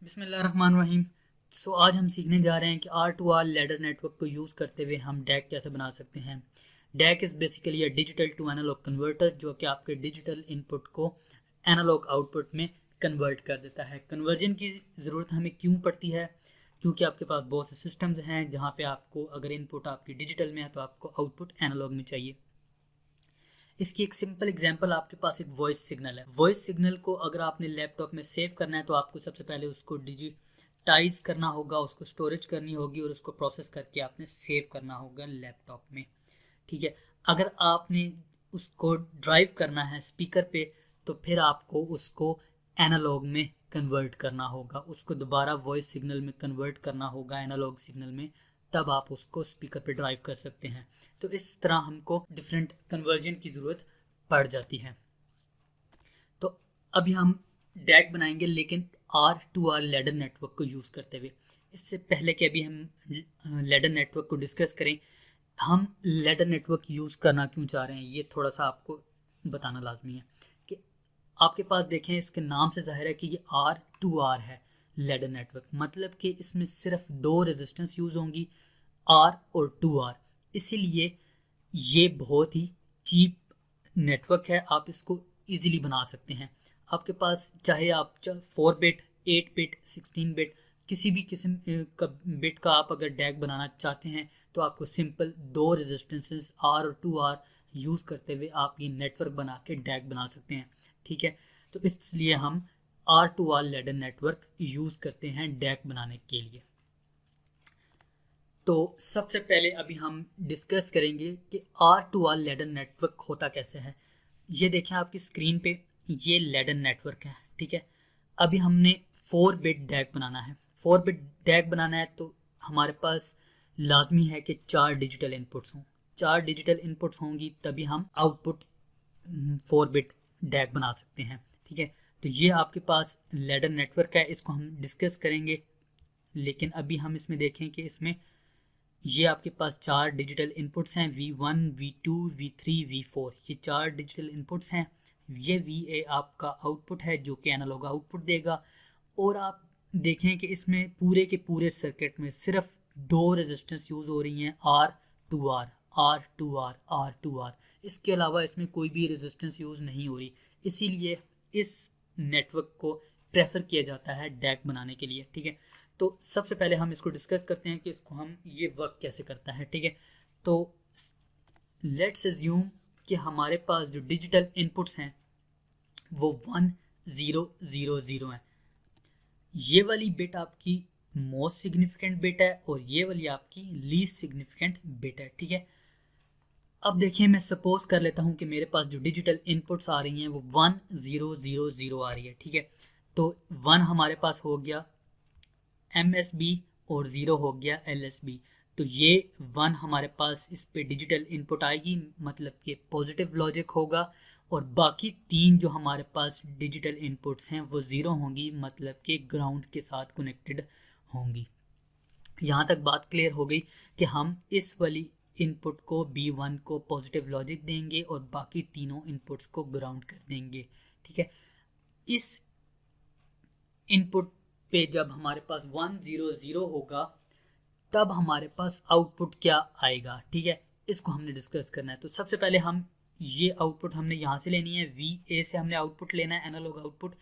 बिस्मिल्लाहिर्रहमानिर्रहीम। आज हम सीखने जा रहे हैं कि R2R लैडर नेटवर्क को यूज़ करते हुए हम डैक कैसे बना सकते हैं। DAC is basically a digital to analog converter जो कि आपके डिजिटल इनपुट को एनालॉग आउटपुट में कन्वर्ट कर देता है। कन्वर्जन की ज़रूरत हमें क्यों पड़ती है? क्योंकि आपके पास बहुत से सिस्टम्स हैं जहाँ पे आपको अगर इनपुट आपकी डिजिटल में है तो आपको आउटपुट एनालॉग में चाहिए। इसकी एक सिंपल एग्जांपल, आपके पास एक वॉइस सिग्नल है। वॉइस सिग्नल को अगर आपने लैपटॉप में सेव करना है तो आपको सबसे पहले उसको डिजिटाइज करना होगा, उसको स्टोरेज करनी होगी और उसको प्रोसेस करके आपने सेव करना होगा लैपटॉप में। ठीक है, अगर आपने उसको ड्राइव करना है स्पीकर पे तो फिर आपको उसको एनालॉग में कन्वर्ट करना होगा, उसको दोबारा वॉइस सिग्नल में कन्वर्ट करना होगा एनालॉग सिग्नल में, तब आप उसको स्पीकर पे ड्राइव कर सकते हैं। तो इस तरह हमको डिफरेंट कन्वर्जन की ज़रूरत पड़ जाती है। तो अभी हम डैक बनाएंगे लेकिन R2R लैडर नेटवर्क को यूज़ करते हुए। इससे पहले कि अभी हम लैडर नेटवर्क को डिस्कस करें, हम लैडर नेटवर्क यूज़ करना क्यों चाह रहे हैं ये थोड़ा सा आपको बताना लाजमी है। कि आपके पास देखें, इसके नाम से जाहिर है कि ये R2R है लैडर नेटवर्क, मतलब कि इसमें सिर्फ दो रेजिस्टेंस यूज़ होंगी, R और 2R। इसीलिए ये बहुत ही चीप नेटवर्क है, आप इसको इजीली बना सकते हैं। आपके पास चाहे आप 4 बिट 8 बिट 16 बिट किसी भी किस्म का बिट का आप अगर डैक बनाना चाहते हैं तो आपको सिंपल दो रेजिस्टेंसेस R और 2R यूज़ करते हुए आप ये नेटवर्क बना के डैक बना सकते हैं। ठीक है, तो इसलिए हम R2R लैडर नेटवर्क यूज़ करते हैं डैक बनाने के लिए। तो सबसे पहले अभी हम डिस्कस करेंगे कि R2R लैडर नेटवर्क होता कैसे है। ये देखें आपकी स्क्रीन पे, ये लैडर नेटवर्क है। ठीक है, अभी हमने 4 बिट डैक बनाना है। 4 बिट डैक बनाना है तो हमारे पास लाजमी है कि 4 डिजिटल इनपुट्स हों। 4 डिजिटल इनपुट्स होंगी तभी हम आउटपुट 4 बिट डैक बना सकते हैं। ठीक है, तो ये आपके पास लैडर नेटवर्क है, इसको हम डिस्कस करेंगे। लेकिन अभी हम इसमें देखें कि इसमें ये आपके पास 4 डिजिटल इनपुट्स हैं, V1 V2 V3 V4। ये 4 डिजिटल इनपुट्स हैं। ये VA आपका आउटपुट है जो कि एनालॉग आउटपुट देगा। और आप देखें कि इसमें पूरे के पूरे सर्किट में सिर्फ दो रेजिस्टेंस यूज़ हो रही हैं, R2R R2R R2R। इसके अलावा इसमें कोई भी रेजिस्टेंस यूज़ नहीं हो रही, इसीलिए इस नेटवर्क को प्रेफर किया जाता है डैक बनाने के लिए। ठीक है, तो सबसे पहले हम इसको डिस्कस करते हैं कि इसको हम ये वर्क कैसे करता है। ठीक है, तो लेट्स अज्यूम कि हमारे पास जो डिजिटल इनपुट्स हैं वो 1 0 0 0 हैं। ये वाली बिट आपकी मोस्ट सिग्निफिकेंट बिट है और ये वाली आपकी लीस्ट सिग्निफिकेंट बिट है। ठीक है, अब देखिए मैं सपोज कर लेता हूँ कि मेरे पास जो डिजिटल इनपुट्स आ रही हैं वो 1 0 0 0 आ रही है। ठीक है, तो 1 हमारे पास हो गया MSB और 0 हो गया LSB। तो ये 1 हमारे पास इस पे डिजिटल इनपुट आएगी, मतलब कि पॉजिटिव लॉजिक होगा, और बाकी 3 जो हमारे पास डिजिटल इनपुट्स हैं वो 0 होंगी, मतलब कि ग्राउंड के साथ कनेक्टेड होंगी। यहाँ तक बात क्लियर हो गई कि हम इस वाली इनपुट को B1 को पॉजिटिव लॉजिक देंगे और बाकी तीनों इनपुट्स को ग्राउंड कर देंगे। ठीक है, इस इनपुट पे जब हमारे पास 1 0 0 होगा तब हमारे पास आउटपुट क्या आएगा। ठीक है, इसको हमने डिस्कस करना है। तो सबसे पहले हम ये आउटपुट हमने यहाँ से लेनी है, VA से हमने आउटपुट लेना है, एनालॉग आउटपुट।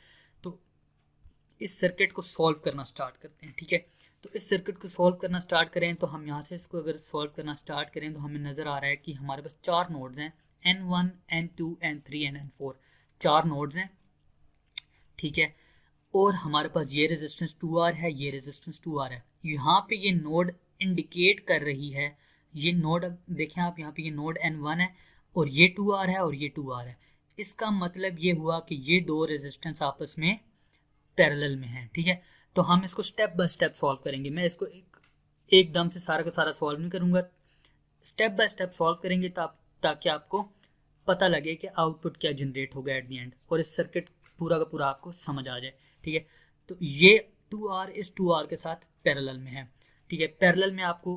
तो इस सर्किट को सॉल्व करना स्टार्ट करते हैं। ठीक है, तो इस सर्किट को सॉल्व करना स्टार्ट करें तो हम यहाँ से इसको अगर सॉल्व करना स्टार्ट करें तो हमें नज़र आ रहा है कि हमारे पास 4 नोड्स हैं, N1 N2 N3 N4। 4 nodes हैं। ठीक है, और हमारे पास ये रेजिस्टेंस 2R है, ये रेजिस्टेंस 2R है। यहाँ पे ये नोड इंडिकेट कर रही है, ये नोड देखें आप, यहाँ पे ये नोड N1 है और ये 2R है और ये 2R है। इसका मतलब ये हुआ कि ये दो रेजिस्टेंस आपस में पैरेलल में हैं। ठीक है, तो हम इसको स्टेप बाय स्टेप सॉल्व करेंगे। मैं इसको एकदम से सारा का सारा सॉल्व नहीं करूँगा, स्टेप बाय स्टेप सॉल्व करेंगे ताकि आपको पता लगे कि आउटपुट क्या जनरेट होगा एट द एंड, और इस सर्किट पूरा का पूरा आपको समझ आ जाए। ठीक है, तो ये 2R इस 2R के साथ पैरेलल में है। ठीक है, पैरेलल में आपको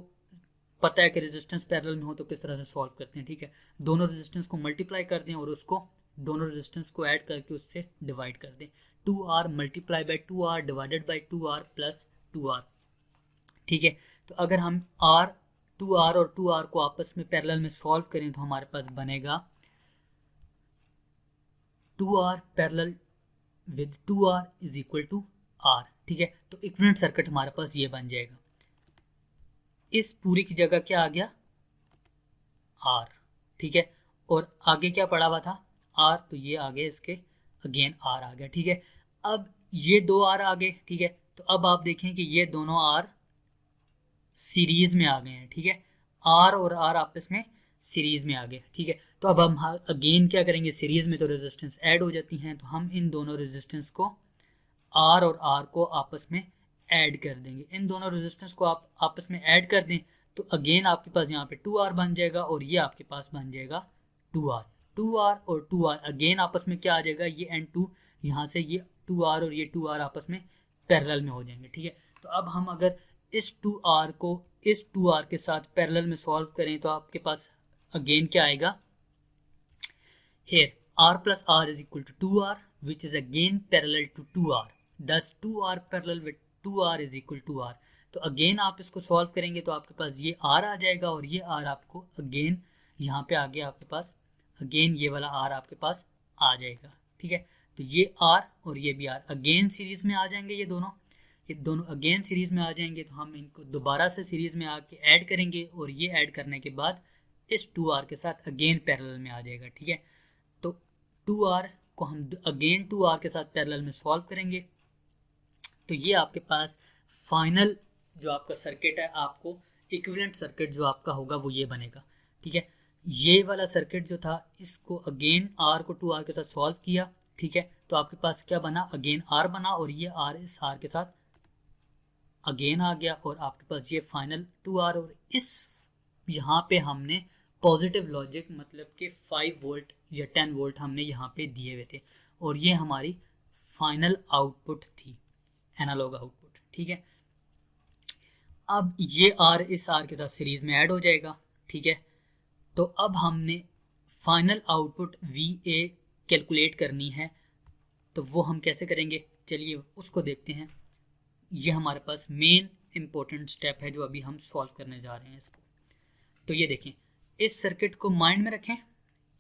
पता है कि रेजिस्टेंस पैरेलल में हो तो किस तरह से सॉल्व करते हैं। ठीक है, दोनों रेजिस्टेंस को मल्टीप्लाई कर दें और उसको दोनों रेजिस्टेंस को ऐड करके उससे डिवाइड कर दें। 2R multiply by 2R divided by 2R plus 2R। ठीक है, तो अगर हम 2R और 2R को आपस में पैरेलल में सॉल्व करें तो हमारे पास बनेगा 2R parallel with 2R is equal to R। ठीक है, तो इक्विवेलेंट सर्किट हमारे पास ये बन जाएगा। इस पूरी की जगह क्या आ गया? R। ठीक है, और आगे क्या पड़ा हुआ था? R, तो ये आगे इसके अगेन R आ गया। ठीक है, अब ये दो R आ गए। ठीक है, तो अब आप देखें कि ये दोनों R सीरीज में आ गए हैं। ठीक है, R और R आपस में सीरीज में आ गए। ठीक है, तो अब हम अगेन क्या करेंगे? सीरीज में तो रेजिस्टेंस ऐड हो जाती हैं, तो हम इन दोनों रेजिस्टेंस को R और R को आपस में ऐड कर देंगे। इन दोनों रेजिस्टेंस को आप आपस में ऐड कर दें तो अगेन आपके पास यहाँ पे 2R बन जाएगा और ये आपके पास बन जाएगा 2R। 2R और 2R अगेन आपस में क्या आ जाएगा? ये N2 यहाँ से ये 2R और ये 2R आपस में पैरेलल में हो जाएंगे। ठीक है, तो अब हम अगर इस 2R को इस 2R के साथ पैरेलल में सॉल्व करें तो आपके पास अगेन क्या आएगा? Here R plus R is equal to 2R which is again parallel to 2R. Thus 2R parallel with 2R is equal to R. तो अगेन आप इसको सॉल्व करेंगे तो आपके पास ये R आ जाएगा और ये R आपको अगेन यहाँ पे आगे आपके पास अगेन ये वाला R आपके पास आ जाएगा। ठीक है, तो ये R और ये भी R अगेन सीरीज में आ जाएंगे। ये दोनों अगेन सीरीज में आ जाएंगे, तो हम इनको दोबारा से सीरीज में आके ऐड करेंगे और ये ऐड करने के बाद इस 2R के साथ अगेन पैरेलल में आ जाएगा। ठीक है, तो 2R को हम अगेन 2R के साथ पैरेलल में सॉल्व करेंगे तो ये आपके पास फाइनल जो आपका सर्किट है, आपको इक्विवेलेंट सर्किट जो आपका होगा वो ये बनेगा। ठीक है, ये वाला सर्किट जो था इसको अगेन R को 2R के साथ सॉल्व किया। ठीक है, तो आपके पास क्या बना? अगेन R बना और ये R इस R के साथ अगेन आ गया और आपके पास ये फाइनल 2R और इस यहाँ पे हमने पॉजिटिव लॉजिक मतलब कि 5 वोल्ट या 10 वोल्ट हमने यहाँ पे दिए हुए थे और ये हमारी फाइनल आउटपुट थी, एनालॉग आउटपुट। ठीक है, अब ये R इस R के साथ सीरीज में ऐड हो जाएगा। ठीक है, तो अब हमने फाइनल आउटपुट VA कैलकुलेट करनी है, तो वो हम कैसे करेंगे? चलिए उसको देखते हैं। ये हमारे पास मेन इंपॉर्टेंट स्टेप है जो अभी हम सॉल्व करने जा रहे हैं इसको। तो ये देखें, इस सर्किट को माइंड में रखें।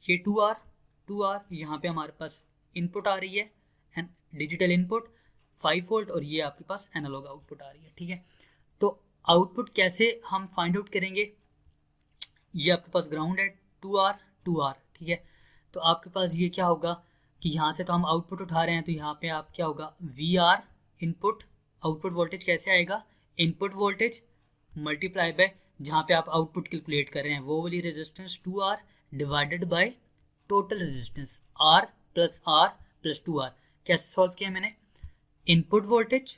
ये 2R यहाँ पे हमारे पास इनपुट आ रही है एंड डिजिटल इनपुट 5 वोल्ट और ये आपके पास एनालॉग आउटपुट आ रही है। ठीक है, तो आउटपुट कैसे हम फाइंड आउट करेंगे? ये आपके पास ग्राउंड है 2R। ठीक है, तो आपके पास ये क्या होगा कि यहाँ से तो हम आउटपुट उठा रहे हैं, तो यहाँ पे आप क्या होगा? VR इनपुट, आउटपुट वोल्टेज कैसे आएगा? इनपुट वोल्टेज मल्टीप्लाई बाय जहाँ पे आप आउटपुट कैलकुलेट कर रहे हैं वो वाली resistance 2R divided by total resistance R plus 2R। कैसे सॉल्व किया मैंने? इनपुट वोल्टेज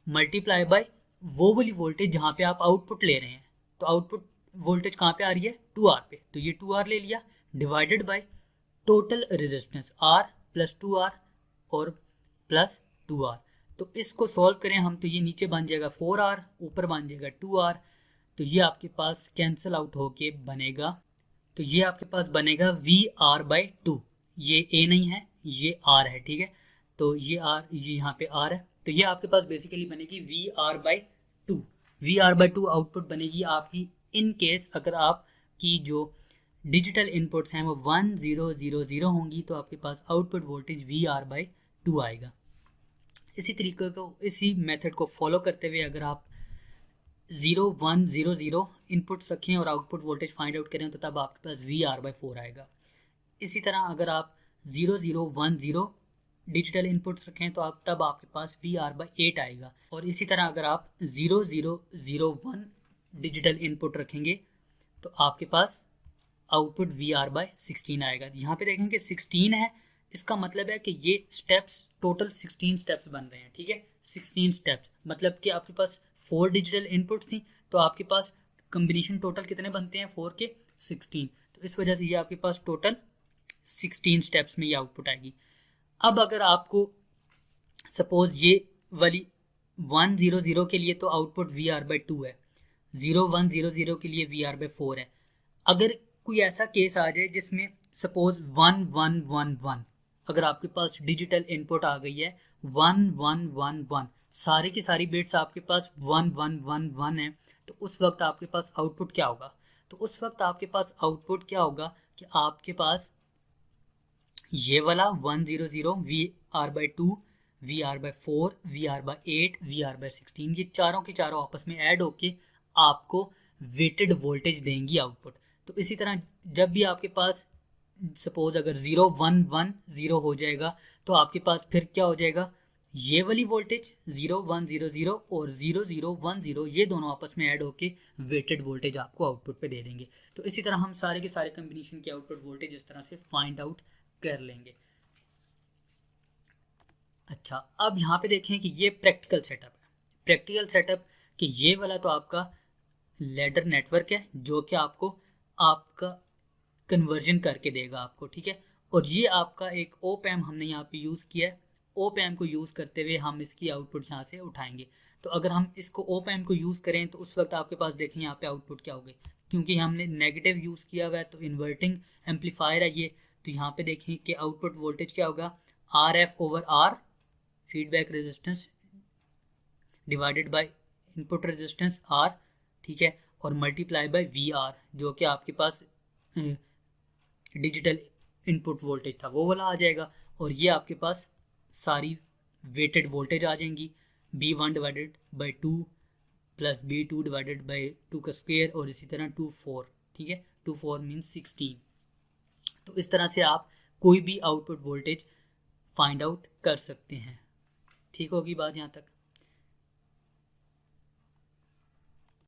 मल्टीप्लाई बाय वो वाली वोल्टेज जहाँ पे आप आउटपुट ले रहे हैं, तो आउटपुट वोल्टेज कहाँ पे आ रही है? 2R पे, तो ये 2R ले लिया divided by total resistance R plus 2R और प्लस 2R। तो इसको सॉल्व करें हम तो ये नीचे बन जाएगा 4R, ऊपर बन जाएगा 2R, तो ये आपके पास कैंसिल आउट होके बनेगा, तो ये आपके पास बनेगा VR/2। ये A नहीं है, ये R है। ठीक है, तो ये R, ये यहाँ पे R है, तो ये आपके पास बेसिकली बनेगी VR/2। VR/2 आउटपुट बनेगी आपकी इन केस अगर आपकी जो डिजिटल इनपुट्स हैं वो 1 0 0 0 होंगी, तो आपके पास आउटपुट वोल्टेज VR/2 आएगा। इसी तरीके को, इसी मेथड को फॉलो करते हुए अगर आप 0 1 0 0 इनपुट्स रखें और आउटपुट वोल्टेज फाइंड आउट करें तो तब आपके पास VR/4 आएगा। इसी तरह अगर आप 0 0 1 0 डिजिटल इनपुट्स रखें तो आप तब आपके पास VR/8 आएगा। और इसी तरह अगर आप 0 0 0 1 डिजिटल इनपुट रखेंगे तो आपके पास आउटपुट VR/16 आएगा। यहाँ पे देखेंगे 16 है, इसका मतलब है कि ये स्टेप्स टोटल 16 स्टेप्स बन रहे हैं। ठीक है, 16 स्टेप्स मतलब कि आपके पास 4 डिजिटल इनपुट्स थी, तो आपके पास कम्बिनेशन टोटल कितने बनते हैं? 4 के 16, तो इस वजह से ये आपके पास टोटल 16 स्टेप्स में ये आउटपुट आएगी। अब अगर आपको सपोज ये वाली 1 0 0 के लिए तो आउटपुट VR/2 है, 0 1 0 0 के लिए VR/4 है। अगर कोई ऐसा केस आ जाए जिसमें सपोज 1 1 1 1 अगर आपके पास डिजिटल इनपुट आ गई है 1111, सारी की सारी बिट्स आपके पास 1111 है, तो उस वक्त आपके पास आउटपुट क्या होगा? तो उस वक्त आपके पास आउटपुट क्या होगा कि आपके पास ये वाला 100 VR/2, VR/4, VR/8, VR/16, ये चारों के चारों आपस में ऐड होके आपको वेटेड वोल्टेज देंगी आउटपुट। तो इसी तरह जब भी आपके पास सपोज अगर 0110 हो जाएगा तो आपके पास फिर क्या हो जाएगा, ये वाली वोल्टेज 0100 और 0010 ये दोनों आपस में ऐड होके वेटेड वोल्टेज आपको आउटपुट पे दे देंगे। तो इसी तरह हम सारे के सारे कम्बिनेशन के आउटपुट वोल्टेज इस तरह से फाइंड आउट कर लेंगे। अच्छा, अब यहाँ पे देखें कि ये प्रैक्टिकल सेटअप है। प्रैक्टिकल सेटअप कि ये वाला तो आपका लैडर नेटवर्क है जो कि आपको आपका कन्वर्जन करके देगा आपको, ठीक है। और ये आपका एक ओप एम्प हमने यहाँ पे यूज़ किया है। ओप एम्प को यूज़ करते हुए हम इसकी आउटपुट यहाँ से उठाएंगे। तो अगर हम इसको ओप एम्प को यूज़ करें तो उस वक्त आपके पास देखें यहाँ पे आउटपुट क्या होगी, क्योंकि हमने नेगेटिव यूज़ किया हुआ है तो इन्वर्टिंग एम्पलीफायर है ये। तो यहाँ पे देखें कि आउटपुट वोल्टेज क्या होगा, RF/R feedback resistance divided by input resistance R, ठीक है, और मल्टीप्लाई बाय VR जो कि आपके पास डिजिटल इनपुट वोल्टेज था वो वाला आ जाएगा। और ये आपके पास सारी वेटेड वोल्टेज आ जाएंगी, B1 divided by 2 plus B2 divided by 2 का स्क्वायर, और इसी तरह 2 4, ठीक है, 2 4 मीन्स 16। तो इस तरह से आप कोई भी आउटपुट वोल्टेज फाइंड आउट कर सकते हैं। ठीक होगी बात यहाँ तक?